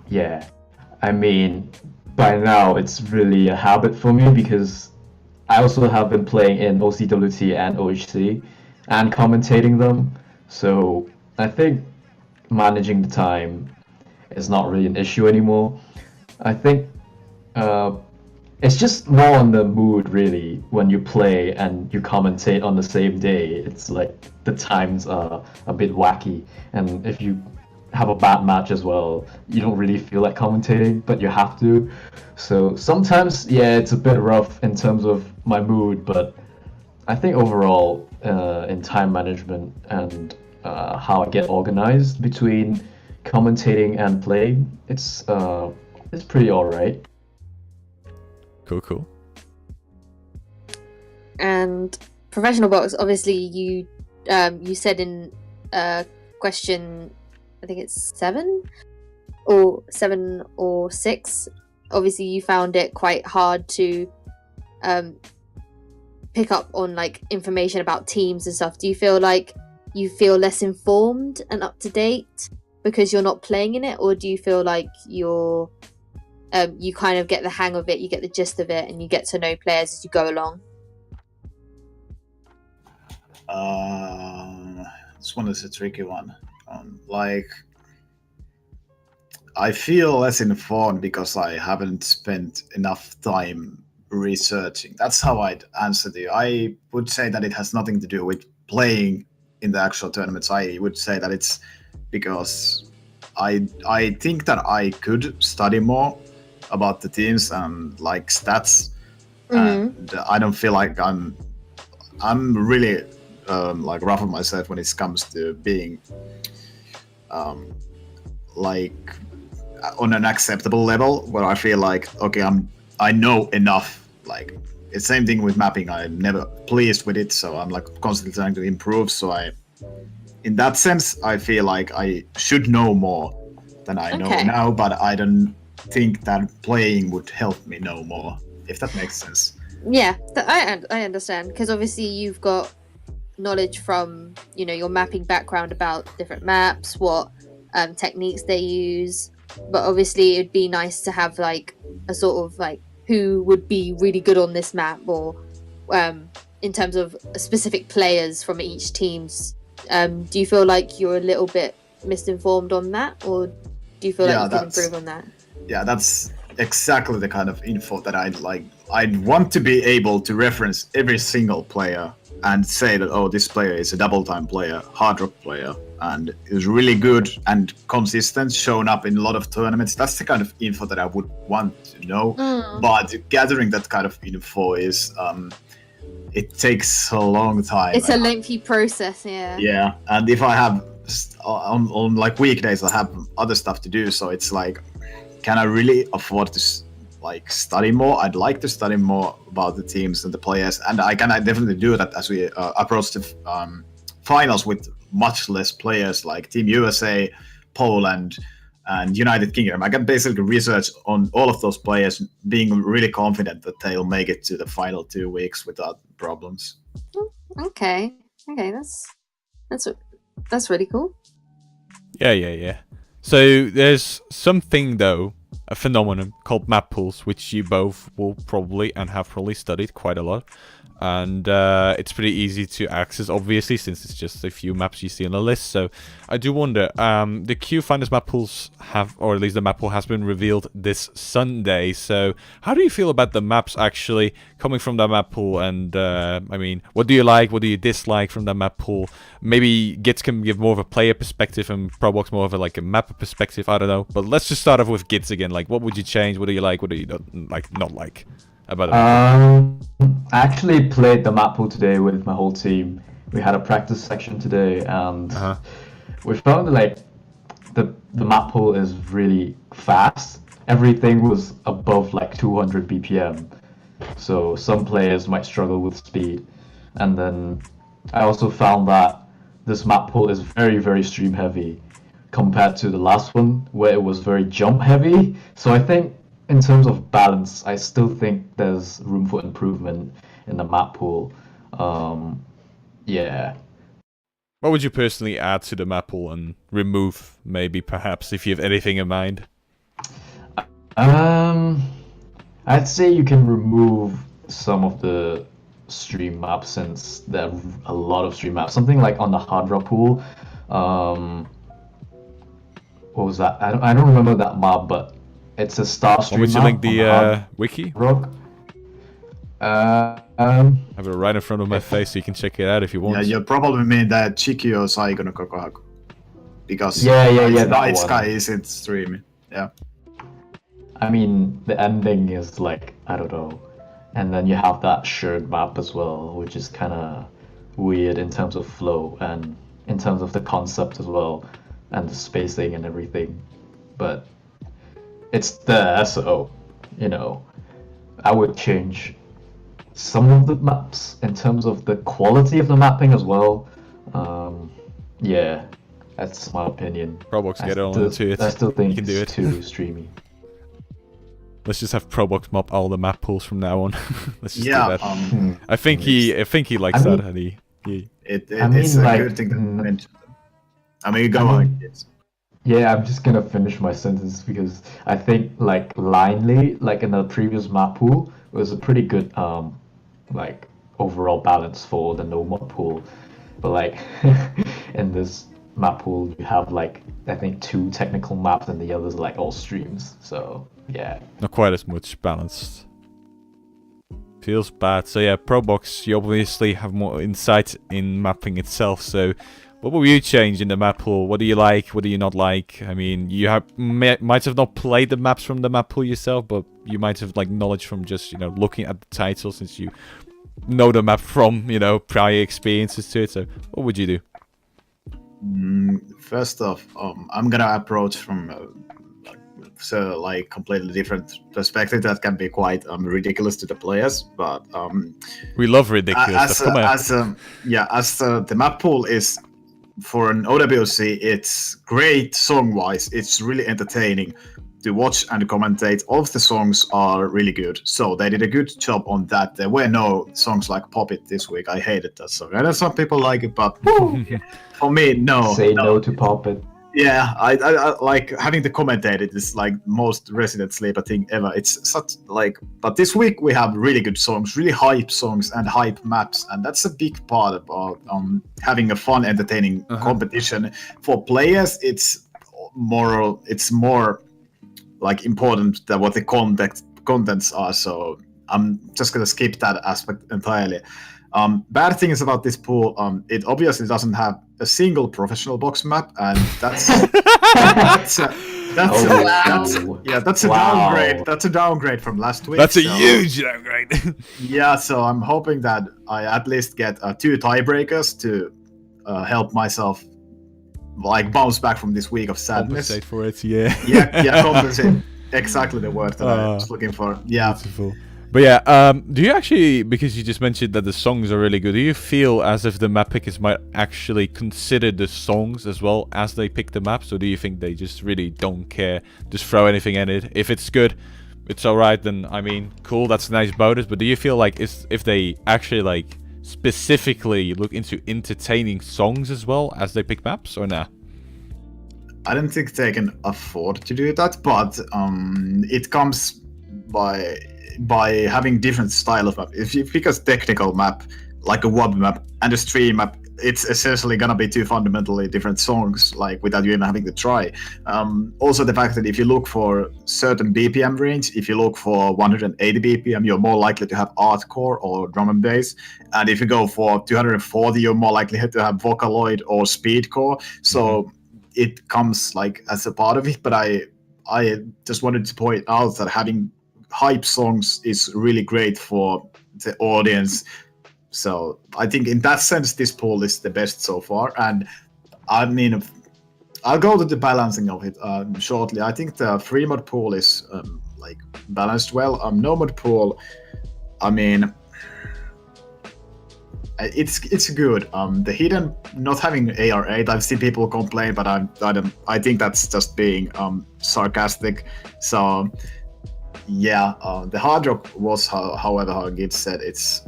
Yeah, I mean, by now it's really a habit for me because I also have been playing in OCWT and OHC and commentating them. So I think managing the time is not really an issue anymore. I think uh, it's just more on the mood really when you play and you commentate on the same day. It's like the times are a bit wacky, and if you have a bad match as well, you don't really feel like commentating, but you have to. So sometimes, yeah, it's a bit rough in terms of my mood, but I think overall, in time management and how I get organized between commentating and playing, it's pretty alright. Cool, cool. And professional box, obviously, you said in question, I think it's 7 or 6. Obviously, you found it quite hard to pick up on like information about teams and stuff. Do you feel like you feel less informed and up to date because you're not playing in it, or do you feel like you kind of get the hang of it, you get the gist of it, and you get to know players as you go along? This one is a tricky one. Like, I feel less informed because I haven't spent enough time researching. That's how I'd answer you. I would say that it has nothing to do with playing in the actual tournaments. I would say that it's because I think that I could study more about the teams and like stats, and I don't feel like I'm really like rough on myself when it comes to being like on an acceptable level where I feel like okay, I know enough. Like it's the same thing with mapping. I'm never pleased with it, so I'm like constantly trying to improve. So in that sense, I feel like I should know more than I know now, but I don't think that playing would help me know more, if that makes sense. Yeah, I understand, because obviously you've got knowledge from your mapping background about different maps, what techniques they use, but obviously it'd be nice to have like a sort of like who would be really good on this map, or in terms of specific players from each teams. Do you feel like you're a little bit misinformed on that, or do you feel like you can improve on that? Yeah, that's exactly the kind of info that I'd like. I'd want to be able to reference every single player and say that, oh, this player is a double time player, hard rock player, and is really good and consistent, shown up in a lot of tournaments. That's the kind of info that I would want to know. But gathering that kind of info is, it takes a long time. It's a lengthy process, yeah. Yeah, and if I have on like weekdays, I have other stuff to do, so it's like, can I really afford to like study more? I'd like to study more about the teams and the players, and I can definitely do that as we approach the finals with much less players, like Team USA, Poland, and United Kingdom. I can basically research on all of those players, being really confident that they'll make it to the final 2 weeks without problems. Okay, that's really cool. Yeah. So there's something though, a phenomenon called map pools, which you both will probably and have probably studied quite a lot. And it's pretty easy to access, obviously, since it's just a few maps you see on the list. So I do wonder, the Q Finders map pools have, or at least the map pool has been revealed this Sunday. So how do you feel about the maps actually coming from that map pool? And I mean, what do you like? What do you dislike from that map pool? Maybe Gits can give more of a player perspective and ProBox more of a like a mapper perspective. I don't know. But let's just start off with Gits again. Like, what would you change? What do you like? What do you not like about it? I actually played the map pool today with my whole team. We had a practice section today, and we found like the map pool is really fast. Everything was above like 200 BPM, so some players might struggle with speed. And then I also found that this map pool is very, very stream heavy compared to the last one where it was very jump heavy. So I think in terms of balance, I still think there's room for improvement in the map pool. Yeah. What would you personally add to the map pool and remove, maybe, perhaps, if you have anything in mind? I'd say you can remove some of the stream maps since there are a lot of stream maps. Something like on the Hard Rock pool. What was that? I don't remember that map, but it's a star stream Would you map link on the Hard wiki? Rock. I have it right in front of my face, so you can check it out if you want. Yeah, you probably mean that Chikio Saigo no Kokohaku. Because Yeah, that Night one. Sky isn't streaming. Yeah. I mean, the ending is like, I don't know. And then you have that shared map as well, which is kind of weird in terms of flow and in terms of the concept as well, and the spacing and everything. But it's there, so, I would change some of the maps in terms of the quality of the mapping as well. Yeah, that's my opinion. ProBox, get on to it. I still think You can do it's it. too streamy. Let's just have ProBox map all the map pools from now on. Let's just do Yeah. that. I think he likes that, and he It's like, a good thing to mention. I mean, go on. Yes. Yeah, I'm just gonna finish my sentence because I think like Linely, like in the previous map pool, was a pretty good like overall balance for the no mod pool. But like in this map pool you have like I think 2 technical maps and the others like all streams. So yeah. not quite as much balanced. Feels bad. So yeah, ProBox, you obviously have more insight in mapping itself. So what will you change in the map pool? What do you like? What do you not like? I mean, you might have not played the maps from the map pool yourself, but you might have like knowledge from just looking at the title, since you know the map from prior experiences to it. So what would you do? First off, I'm gonna approach from completely different perspective that can be quite ridiculous to the players, but We love ridiculous stuff. Come on. the map pool is for an OWC, it's great song-wise. It's really entertaining to watch and commentate. All of the songs are really good, so they did a good job on that. There were no songs like Pop It this week. I hated that song. I know some people like it, but for me, no. Say no to Pop It. Yeah, I like having to commentate it is like most Resident Sleeper thing ever. It's such but this week we have really good songs, really hype songs and hype maps, and that's a big part about having a fun, entertaining competition. For players, it's more like important than what the contents are. So I'm just gonna skip that aspect entirely. Bad thing is about this pool, it obviously doesn't have a single professional box map, and that's that's a downgrade. That's a downgrade from last week. That's a huge downgrade. Yeah, so I'm hoping that I at least get 2 tiebreakers to help myself like bounce back from this week of sadness. Compensate for it, yeah. Yeah, compensate. Exactly the word that I was looking for. Yeah. Beautiful. But yeah, do you actually, because you just mentioned that the songs are really good, do you feel as if the map pickers might actually consider the songs as well as they pick the maps, or do you think they just really don't care, just throw anything in it? If it's good, it's alright, then I mean, cool, that's a nice bonus, but do you feel like if they actually like specifically look into entertaining songs as well as they pick maps, or nah? I don't think they can afford to do that, but it comes by having different style of map. If you pick a technical map, like a WAB map, and a stream map, it's essentially gonna be 2 fundamentally different songs, like without you even having to try. Also the fact that if you look for certain BPM range, if you look for 180 BPM, you're more likely to have hardcore or drum and bass. And if you go for 240, you're more likely to have Vocaloid or speedcore. So it comes like as a part of it, but I just wanted to point out that having hype songs is really great for the audience. So I think in that sense, this pool is the best so far. And I mean, I'll go to the balancing of it shortly. I think the free mod pool is like balanced well. No mod pool, I mean, it's good. The hidden not having AR8, I've seen people complain, but I think that's just being sarcastic. So yeah, the hard rock was, however, how Gibbs said, it's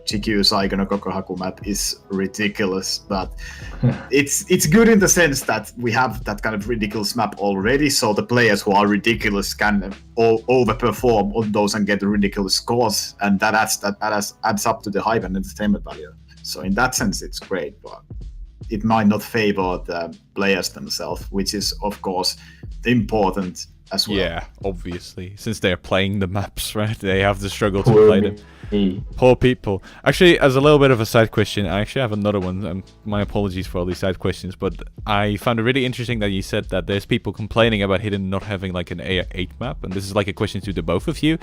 GQ Saigono Kokohaku map is ridiculous, but it's good in the sense that we have that kind of ridiculous map already, so the players who are ridiculous can overperform on those and get the ridiculous scores, and that adds up to the hype and entertainment value. So in that sense, it's great, but it might not favor the players themselves, which is of course important as well. Yeah, obviously, since they're playing the maps, right? They have the struggle to play them. Poor people. Actually, as a little bit of a side question, I actually have another one. My apologies for all these side questions, but I found it really interesting that you said that there's people complaining about Hidden not having like an AR8 map, and this is like a question to the both of you.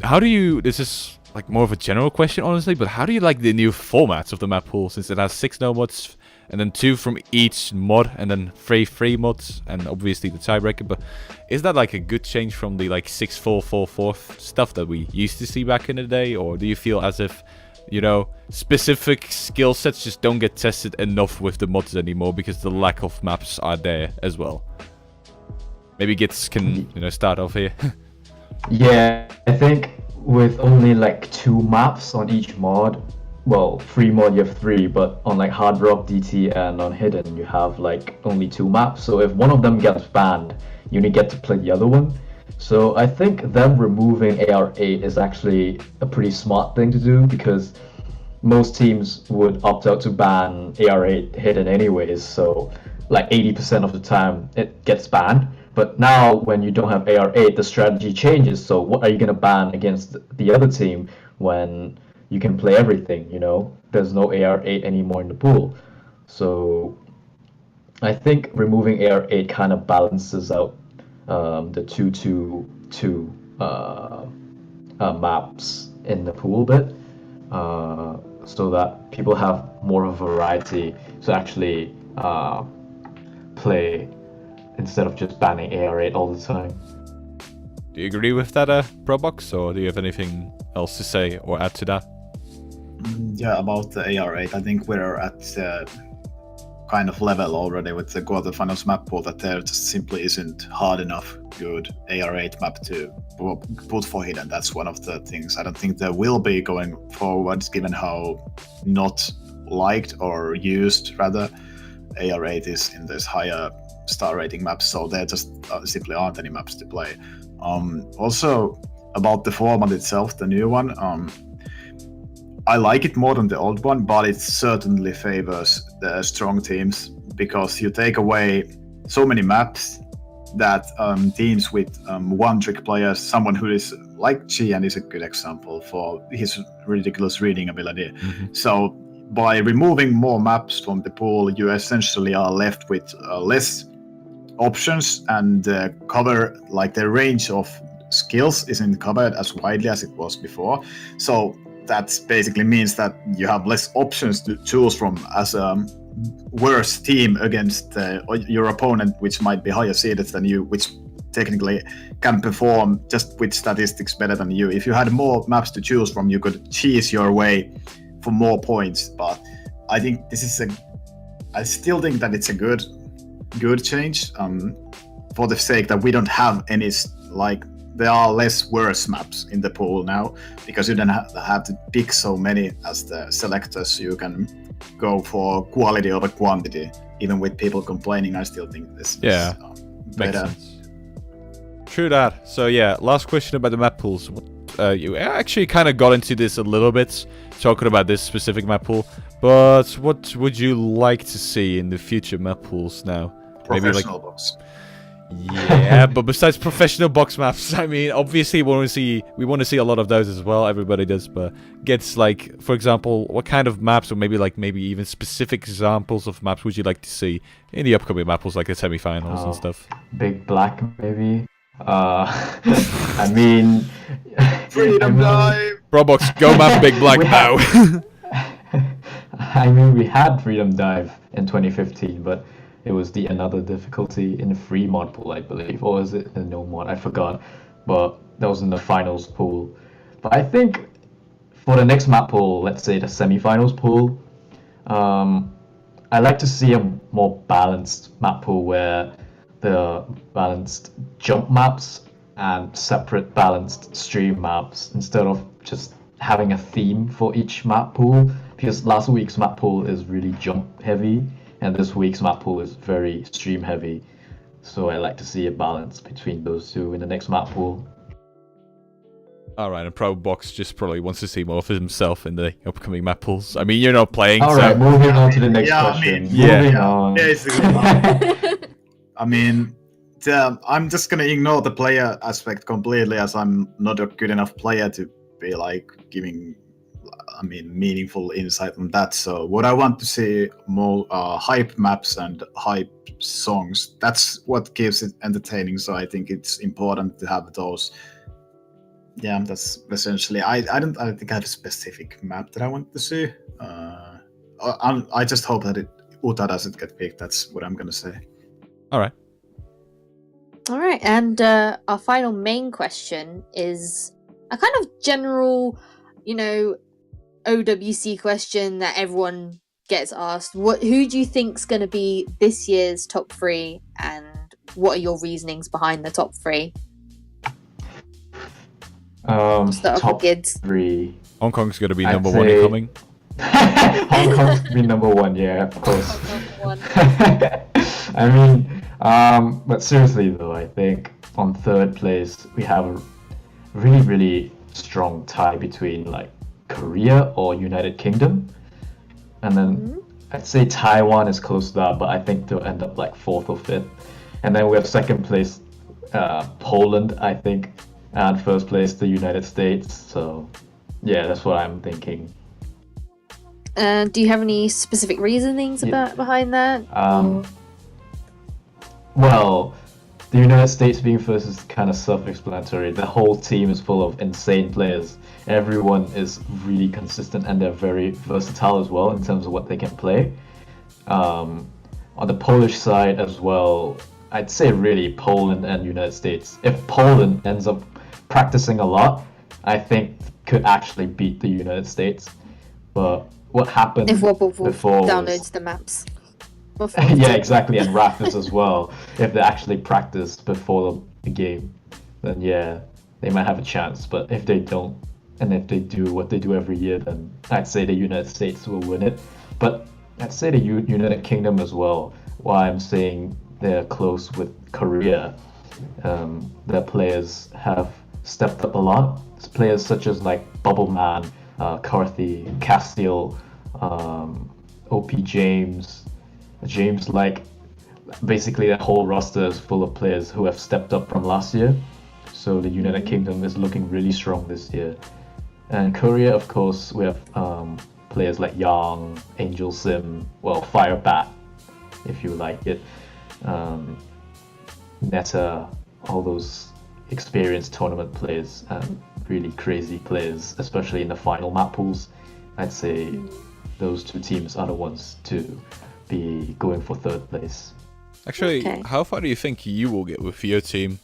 How do you? This is like more of a general question, honestly, but how do you like the new formats of the map pool, since it has 6 no mods and then 2 from each mod and then 3 free mods and obviously the tiebreaker? But is that like a good change from the like 6-4-4-4 stuff that we used to see back in the day, or do you feel as if, you know, specific skill sets just don't get tested enough with the mods anymore because the lack of maps are there as well? Maybe Gits can, you know, start off here. Yeah, I think with only like 2 maps on each mod, well, free mod you have 3, but on like Hard Rock, DT, and on Hidden you have like only 2 maps. So if one of them gets banned, you only get to play the other one. So I think them removing AR8 is actually a pretty smart thing to do, because most teams would opt out to ban AR8 Hidden anyways. So like 80% of the time it gets banned. But now when you don't have AR8, the strategy changes. So what are you going to ban against the other team when you can play everything, you know? There's no AR8 anymore in the pool. So I think removing AR8 kind of balances out the 2-2-2 maps in the pool bit, so that people have more of a variety to actually play, instead of just banning AR8 all the time. Do you agree with that, ProBox, or do you have anything else to say or add to that? Yeah, about the AR8, I think we're at kind of level already with the quarterfinals map pool, that there just simply isn't hard enough good AR8 map to put for Hidden. That's one of the things I don't think there will be going forward, given how not liked or used rather AR8 is in this higher star rating maps, so there just simply aren't any maps to play. Also about the format itself, the new one, I like it more than the old one, but it certainly favors the strong teams, because you take away so many maps that teams with one-trick players, someone who is like Gian is a good example for his ridiculous reading ability. So by removing more maps from the pool, you essentially are left with less options, and cover, like the range of skills isn't covered as widely as it was before. So that basically means that you have less options to choose from as a worse team against your opponent, which might be higher seeded than you, which technically can perform just with statistics better than you. If you had more maps to choose from, you could cheese your way for more points. But I think this is I still think that it's a good change, for the sake that we don't have any, like, there are less worse maps in the pool now, because you don't have to pick so many as the selectors. You can go for quality over quantity. Even with people complaining, I still think this is better. Makes sense. True that. So yeah, last question about the map pools. You actually kind of got into this a little bit, talking about this specific map pool, but what would you like to see in the future map pools now? ProfessionalBox. Yeah, but besides ProfessionalBox maps, I mean, obviously we want to see a lot of those as well. Everybody does, but gets, like, for example, what kind of maps, or maybe even specific examples of maps would you like to see in the upcoming map pools, like the semifinals and stuff? Big Black, maybe. I mean, Freedom Dive. ProBox, go map Big Black now. I mean, we had Freedom Dive in 2015, but it was the another difficulty in the free mod pool, I believe, or was it the no mod? I forgot, but that was in the finals pool. But I think for the next map pool, let's say the semifinals pool, I like to see a more balanced map pool, where the balanced jump maps and separate balanced stream maps, instead of just having a theme for each map pool, because last week's map pool is really jump heavy, and this week's map pool is very stream heavy. So I like to see a balance between those two in the next map pool. Alright, and ProBox just probably wants to see more of himself in the upcoming map pools. I mean, you're not playing, Alright, so... moving on to the next Yeah, I question. mean, Moving on. Basically, I mean, I'm just gonna ignore the player aspect completely, as I'm not a good enough player to be like giving, I mean, meaningful insight on that. So what I want to see more hype maps and hype songs. That's what keeps it entertaining. So I think it's important to have those. Yeah, that's essentially. I don't think I have a specific map that I want to see. I just hope that Uta doesn't get picked. That's what I'm gonna say. Alright. Alright, and our final main question is a kind of general, OWC question that everyone gets asked. Who do you think's going to be this year's top 3, and what are your reasonings behind the top 3? Start off with Gids. 3. Hong Kong's going to be I'd number 1 say- incoming. Hong Kong's be number 1, yeah, of course. One. I mean, but seriously though, I think on 3rd place we have a really, really strong tie between like Korea or United Kingdom, and then I'd say Taiwan is close to that, but I think they'll end up like 4th or 5th. And then we have 2nd place Poland, I think, and 1st place the United States. So yeah, that's what I'm thinking. Do you have any specific reasonings behind that? Well, the United States being first is kind of self-explanatory. The whole team is full of insane players. Everyone is really consistent, and they're very versatile as well in terms of what they can play. On the Polish side as well, I'd say really Poland and United States. If Poland ends up practicing a lot, I think could actually beat the United States. But what happened If Wobble before downloads the maps. yeah, exactly, and Raptors as well. If they actually practice before the game, then yeah, they might have a chance. But if they don't, and if they do what they do every year, then I'd say the United States will win it. But I'd say the United Kingdom as well. Why I'm saying they're close with Korea, their players have stepped up a lot. Players such as like Bubbleman, Carthy, Castiel, OP James, like basically the whole roster is full of players who have stepped up from last year. So the United Kingdom is looking really strong this year. And Korea, of course, we have players like Yang, Angel Sim, well, Firebat, if you like it, Neta, all those experienced tournament players and really crazy players, especially in the final map pools. I'd say those 2 teams are the ones to be going for 3rd place. Actually, Okay. how far do you think you will get with your team?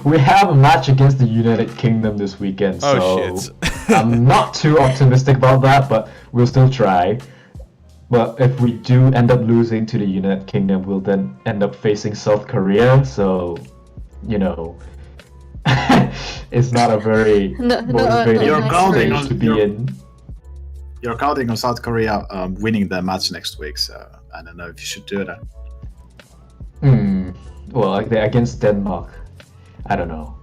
We have a match against the United Kingdom this weekend, so Oh shit. I'm not too optimistic about that, but we'll still try. But if we do end up losing to the United Kingdom, we'll then end up facing South Korea, so, it's not a very motivating You're counting on- stage to be in. You're counting on South Korea winning their match next week, so I don't know if you should do that. Well, like against Denmark, I don't know.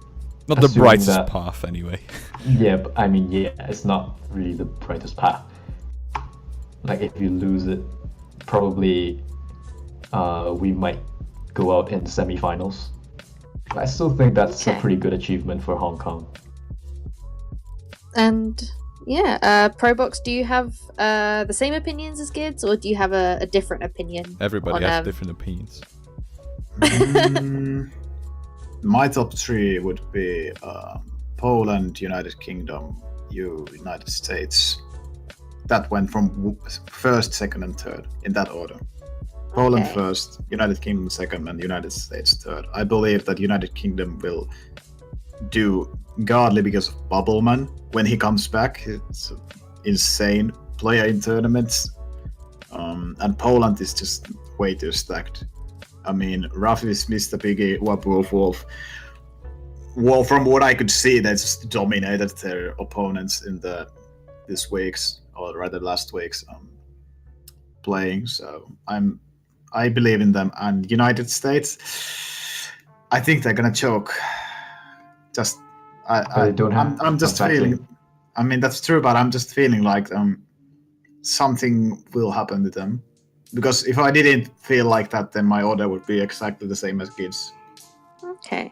Not the Assuming brightest that- path, anyway. Yeah, but I mean, yeah, it's not really the brightest path. Like, if you lose it, probably we might go out in semifinals. I still think that's a Okay. pretty good achievement for Hong Kong. And yeah, ProBox, do you have the same opinions as Gids, or do you have a different opinion? Everybody On, has different opinions. My top 3 would be Poland, United Kingdom, United States. That went from 1st, 2nd, and 3rd in that order. Poland Okay. 1st, United Kingdom 2nd, and United States 3rd. I believe that United Kingdom will do godly because of Bubbleman. When he comes back, it's an insane player in tournaments. And Poland is just way too stacked. I mean, Ruff is Mr. Piggy, Wolf. well, from what I could see, they just dominated their opponents in this week's, or rather last week's playing. So I believe in them. And United States, I think they're gonna choke. I'm just feeling. I mean, that's true, but I'm just feeling like something will happen to them. Because if I didn't feel like that, then my order would be exactly the same as Gids. Okay.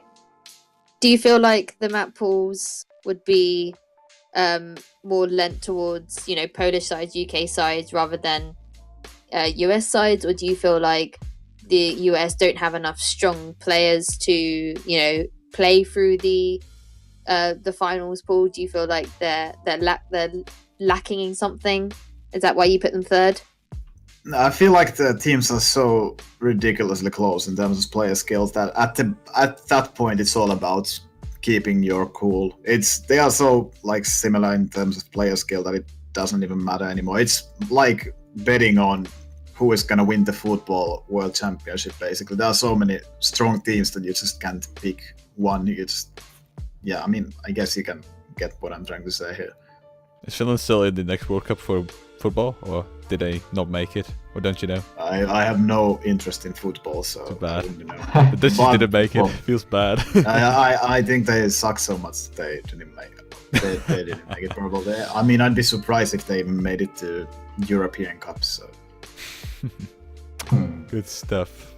Do you feel like the map pools would be more lent towards, Polish sides, UK sides, rather than US sides? Or do you feel like the US don't have enough strong players to, play through the finals pool? Do you feel like they're lacking in something? Is that why you put them third? I feel like the teams are so ridiculously close in terms of player skills that at that point it's all about keeping your cool. They are so similar in terms of player skill that it doesn't even matter anymore. It's like betting on who is gonna win the football world championship. Basically, there are so many strong teams that you just can't pick one. I guess you can get what I'm trying to say here. Is Finland still in the next World Cup for football, or did they not make it, or don't you know? I have no interest in football, so too bad. I don't know. The Dutch didn't make it. Feels bad. I think they suck so much that they didn't make it. They didn't make it probably. I mean, I'd be surprised if they made it to European Cups. So. Good stuff.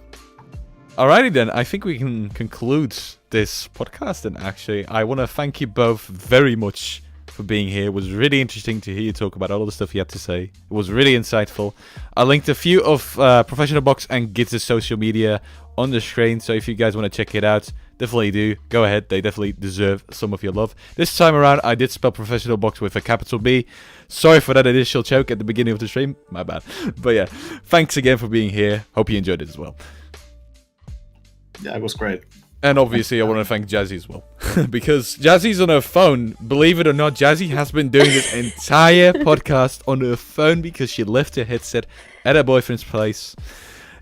Alrighty then, I think we can conclude this podcast. And actually, I want to thank you both very much for being here. It was really interesting to hear you talk about all the stuff you had to say. It was really insightful. I linked a few of ProfessionalBox and Gids' social media on the screen, so if you guys want to check it out, definitely do. Go ahead, they definitely deserve some of your love. This time around, I did spell ProfessionalBox with a capital B. Sorry for that initial choke at the beginning of the stream, my bad. But yeah, thanks again for being here. Hope you enjoyed it as well. Yeah, it was great. And obviously, I want to thank Jazzy as well. Because Jazzy's on her phone. Believe it or not, Jazzy has been doing this entire podcast on her phone because she left her headset at her boyfriend's place.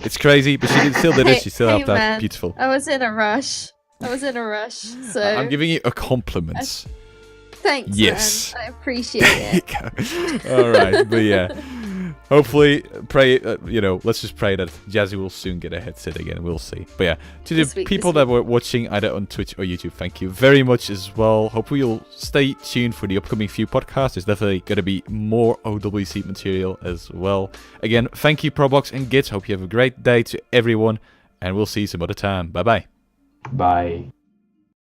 It's crazy, but she still did it. She still helped out. Beautiful. I was in a rush. So I'm giving you a compliment. Thanks, yes. man. I appreciate it. All right, but yeah. Hopefully, pray. Let's just pray that Jazzy will soon get a headset again. We'll see. But yeah, to the people that were watching either on Twitch or YouTube, thank you very much as well. Hopefully, you'll stay tuned for the upcoming few podcasts. There's definitely going to be more OWC material as well. Again, thank you, ProBox and Gids. Hope you have a great day to everyone, and we'll see you some other time. Bye-bye. Bye.